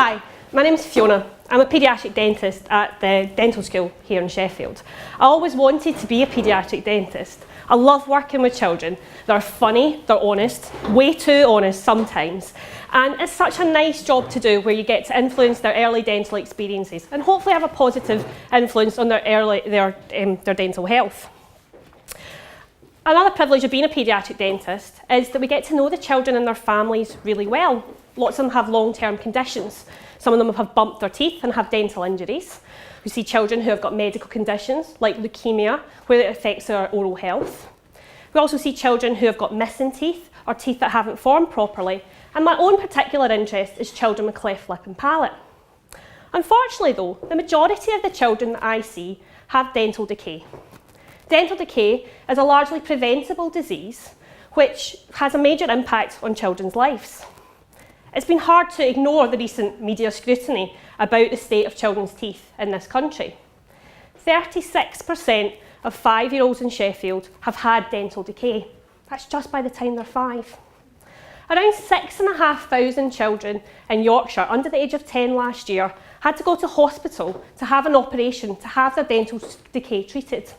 Hi, my name's Fiona. I'm a paediatric dentist at the dental school here in Sheffield. I always wanted to be a paediatric dentist. I love working with children. They're funny, they're honest, way too honest sometimes. And it's such a nice job to do where you get to influence their early dental experiences and hopefully have a positive influence on their dental health. Another privilege of being a paediatric dentist is that we get to know the children and their families really well. Lots of them have long-term conditions. Some of them have bumped their teeth and have dental injuries. We see children who have got medical conditions like leukemia, where it affects their oral health. We also see children who have got missing teeth or teeth that haven't formed properly. And my own particular interest is children with cleft lip and palate. Unfortunately though, the majority of the children that I see have dental decay. Dental decay is a largely preventable disease which has a major impact on children's lives. It's been hard to ignore the recent media scrutiny about the state of children's teeth in this country. 36% of 5-year-olds in Sheffield have had dental decay. That's just by the time they're 5. Around 6,500 children in Yorkshire under the age of 10 last year had to go to hospital to have an operation to have their dental decay treated.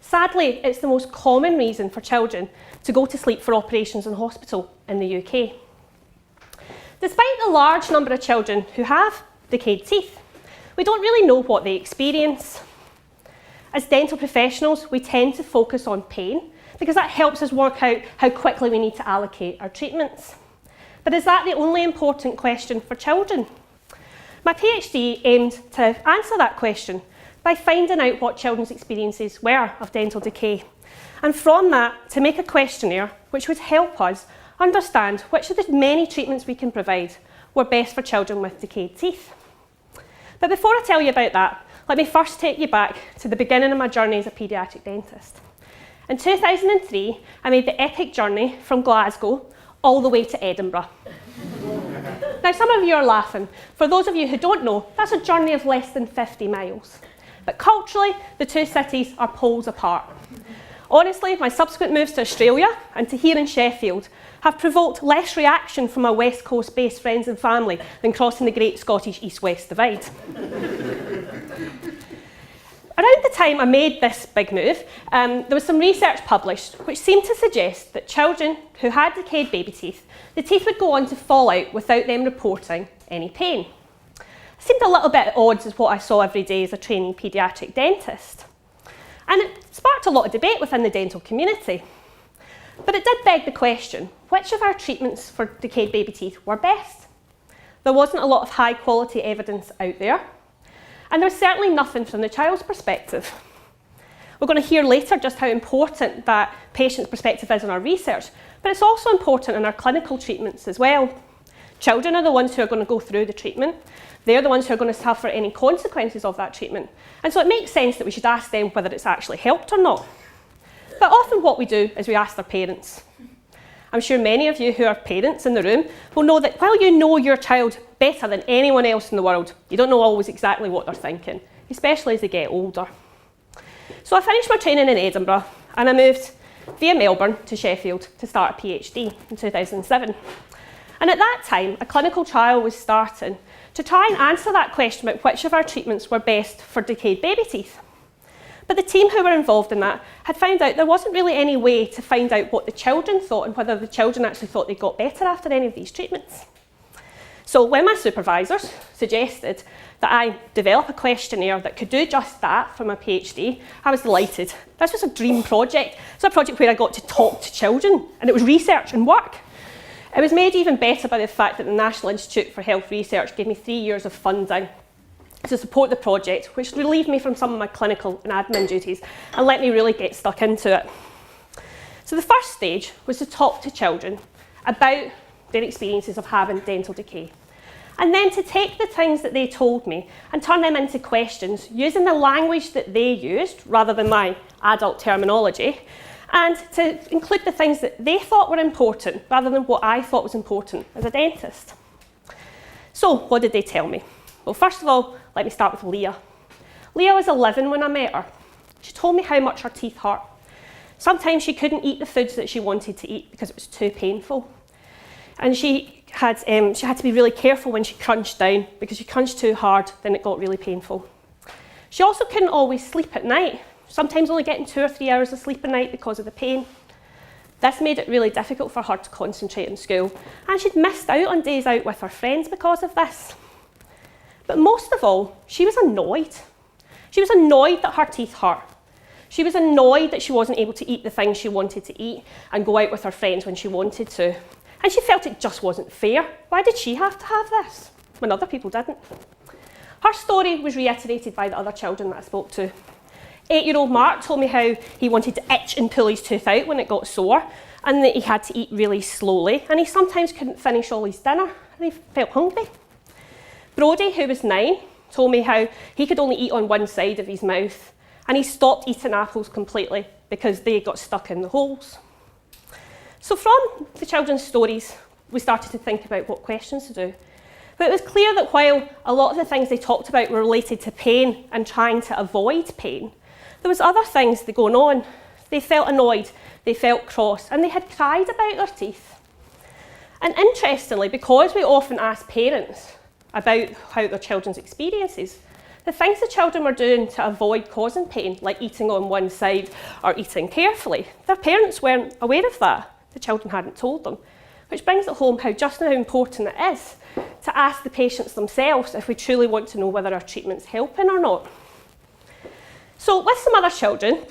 Sadly, it's the most common reason for children to go to sleep for operations in hospital in the UK. Despite the large number of children who have decayed teeth, we don't really know what they experience. As dental professionals, we tend to focus on pain because that helps us work out how quickly we need to allocate our treatments. But is that the only important question for children? My PhD aimed to answer that question by finding out what children's experiences were of dental decay, and from that to make a questionnaire which would help us understand which of the many treatments we can provide were best for children with decayed teeth. But before I tell you about that, let me first take you back to the beginning of my journey as a paediatric dentist. In 2003, I made the epic journey from Glasgow all the way to Edinburgh. Now, some of you are laughing. For those of you who don't know, that's a journey of less than 50 miles. But culturally, the two cities are poles apart. Honestly, my subsequent moves to Australia and to here in Sheffield have provoked less reaction from my West Coast based friends and family than crossing the Great Scottish East-West Divide. Around the time I made this big move, there was some research published which seemed to suggest that children who had decayed baby teeth, the teeth would go on to fall out without them reporting any pain. It seemed a little bit at odds with what I saw every day as a trainee paediatric dentist. And it sparked a lot of debate within the dental community. But it did beg the question, which of our treatments for decayed baby teeth were best? There wasn't a lot of high quality evidence out there, and there was certainly nothing from the child's perspective. We're going to hear later just how important that patient's perspective is in our research, but it's also important in our clinical treatments as well. Children are the ones who are going to go through the treatment. They're the ones who are going to suffer any consequences of that treatment. And so it makes sense that we should ask them whether it's actually helped or not. But often what we do is we ask their parents. I'm sure many of you who are parents in the room will know that while you know your child better than anyone else in the world, you don't know always exactly what they're thinking, especially as they get older. So I finished my training in Edinburgh and I moved via Melbourne to Sheffield to start a PhD in 2007. And at that time, a clinical trial was starting to try and answer that question about which of our treatments were best for decayed baby teeth. But the team who were involved in that had found out there wasn't really any way to find out what the children thought and whether the children actually thought they got better after any of these treatments. So when my supervisors suggested that I develop a questionnaire that could do just that for my PhD, I was delighted. This was a dream project. It's a project where I got to talk to children, and it was research and work. It was made even better by the fact that the National Institute for Health Research gave me 3 years of funding to support the project, which relieved me from some of my clinical and admin duties and let me really get stuck into it. So the first stage was to talk to children about their experiences of having dental decay, and then to take the things that they told me and turn them into questions using the language that they used rather than my adult terminology, and to include the things that they thought were important rather than what I thought was important as a dentist. So what did they tell me? Well, first of all, let me start with Leah. Leah was 11 when I met her. She told me how much her teeth hurt. Sometimes she couldn't eat the foods that she wanted to eat because it was too painful. And she she had to be really careful when she crunched down, because she crunched too hard, then it got really painful. She also couldn't always sleep at night, sometimes only getting 2 or 3 hours of sleep a night because of the pain. This made it really difficult for her to concentrate in school, and she'd missed out on days out with her friends because of this. But most of all, she was annoyed. She was annoyed that her teeth hurt. She was annoyed that she wasn't able to eat the things she wanted to eat and go out with her friends when she wanted to. And she felt it just wasn't fair. Why did she have to have this when other people didn't? Her story was reiterated by the other children that I spoke to. 8-year-old Mark told me how he wanted to itch and pull his tooth out when it got sore, and that he had to eat really slowly, and he sometimes couldn't finish all his dinner, and he felt hungry. Brodie, who was 9, told me how he could only eat on one side of his mouth, and he stopped eating apples completely because they got stuck in the holes. So from the children's stories, we started to think about what questions to do. But it was clear that while a lot of the things they talked about were related to pain and trying to avoid pain, there was other things going on. They felt annoyed, they felt cross, and they had cried about their teeth. And interestingly, because we often ask parents about how their children's experiences, the things the children were doing to avoid causing pain, like eating on one side or eating carefully, their parents weren't aware of that. The children hadn't told them, which brings it home just how important it is to ask the patients themselves if we truly want to know whether our treatment's helping or not. So with some other children,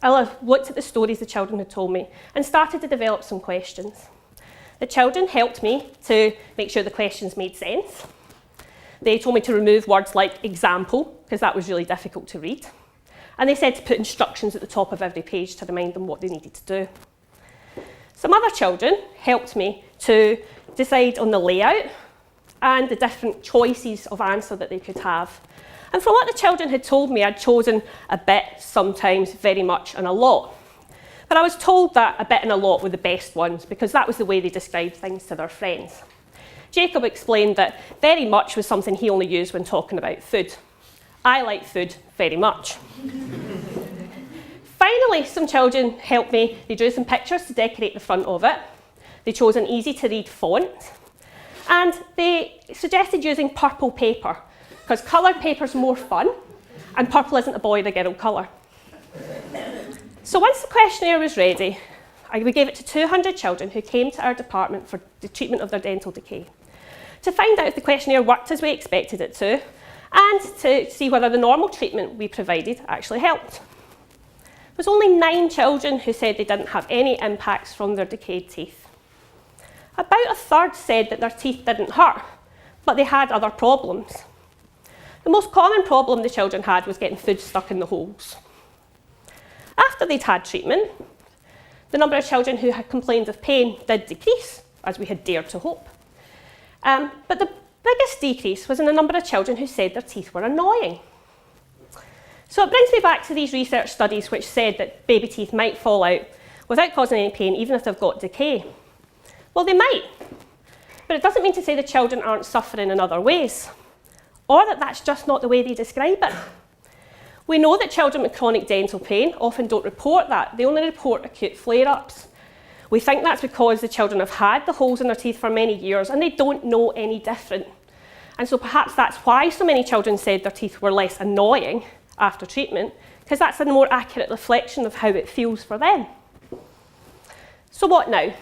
I looked at the stories the children had told me and started to develop some questions. The children helped me to make sure the questions made sense. They told me to remove words like example, because that was really difficult to read. And they said to put instructions at the top of every page to remind them what they needed to do. Some other children helped me to decide on the layout and the different choices of answer that they could have. And from what the children had told me, I'd chosen a bit, sometimes, very much, and a lot. But I was told that a bit and a lot were the best ones, because that was the way they described things to their friends. Jacob explained that very much was something he only used when talking about food. I like food very much. Finally, some children helped me. They drew some pictures to decorate the front of it. They chose an easy-to-read font. And they suggested using purple paper, because coloured paper's more fun, and purple isn't a boy or a girl colour. So once the questionnaire was ready, we gave it to 200 children who came to our department for the treatment of their dental decay, to find out if the questionnaire worked as we expected it to, and to see whether the normal treatment we provided actually helped. There was only 9 children who said they didn't have any impacts from their decayed teeth. About a third said that their teeth didn't hurt, but they had other problems. The most common problem the children had was getting food stuck in the holes. After they'd had treatment, the number of children who had complained of pain did decrease, as we had dared to hope. But the biggest decrease was in the number of children who said their teeth were annoying. So it brings me back to these research studies which said that baby teeth might fall out without causing any pain, even if they've got decay. Well, they might, but it doesn't mean to say the children aren't suffering in other ways, or that that's just not the way they describe it. We know that children with chronic dental pain often don't report that. They only report acute flare-ups. We think that's because the children have had the holes in their teeth for many years and they don't know any different. And so perhaps that's why so many children said their teeth were less annoying after treatment, because that's a more accurate reflection of how it feels for them. So what now?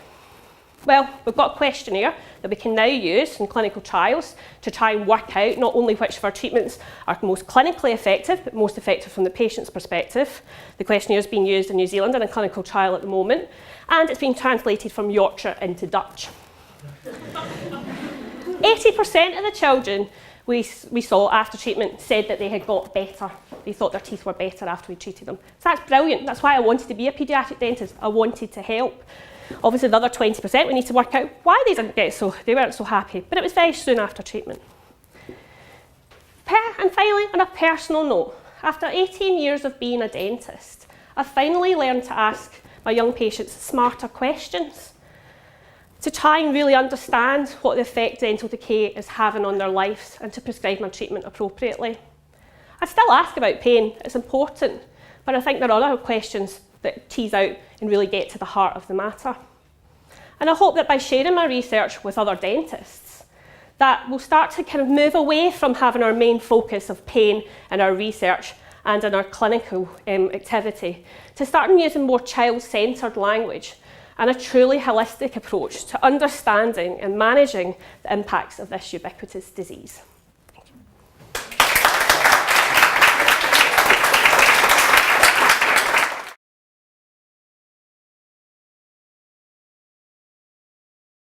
Well, we've got a questionnaire that we can now use in clinical trials to try and work out not only which of our treatments are most clinically effective, but most effective from the patient's perspective. The questionnaire is being used in New Zealand in a clinical trial at the moment, and it's being translated from Yorkshire into Dutch. 80% of the children we saw after treatment said that they had got better. They thought their teeth were better after we treated them. So that's brilliant. That's why I wanted to be a paediatric dentist. I wanted to help. Obviously, the other 20%, we need to work out why they weren't so happy, but it was very soon after treatment. And finally, on a personal note, after 18 years of being a dentist, I've finally learned to ask my young patients smarter questions to try and really understand what the effect dental decay is having on their lives and to prescribe my treatment appropriately. I still ask about pain, it's important, but I think there are other questions that tease out and really get to the heart of the matter. And I hope that by sharing my research with other dentists, that we'll start to kind of move away from having our main focus of pain in our research and in our clinical activity, to starting using more child-centred language and a truly holistic approach to understanding and managing the impacts of this ubiquitous disease.